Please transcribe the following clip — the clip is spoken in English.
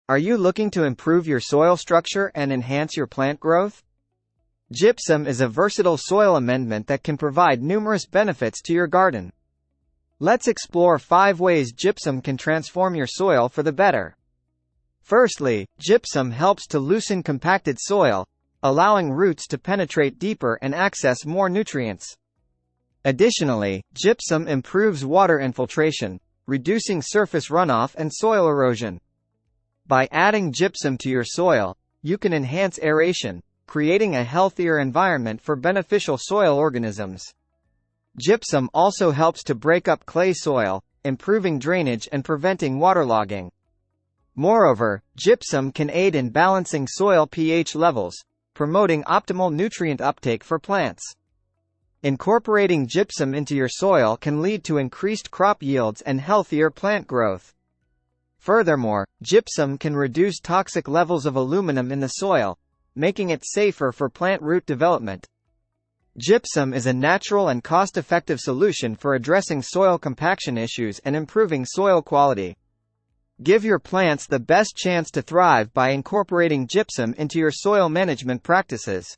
Are you looking to improve your soil structure and enhance your plant growth? Gypsum is a versatile soil amendment that can provide numerous benefits to your garden. Let's explore 5 ways gypsum can transform your soil for the better. Firstly, gypsum helps to loosen compacted soil, allowing roots to penetrate deeper and access more nutrients. Additionally, gypsum improves water infiltration, reducing surface runoff and soil erosion. By adding gypsum to your soil, you can enhance aeration, creating a healthier environment for beneficial soil organisms. Gypsum also helps to break up clay soil, improving drainage and preventing waterlogging. Moreover, gypsum can aid in balancing soil pH levels, promoting optimal nutrient uptake for plants. Incorporating gypsum into your soil can lead to increased crop yields and healthier plant growth. Furthermore, gypsum can reduce toxic levels of aluminum in the soil, making it safer for plant root development. Gypsum is a natural and cost-effective solution for addressing soil compaction issues and improving soil quality. Give your plants the best chance to thrive by incorporating gypsum into your soil management practices.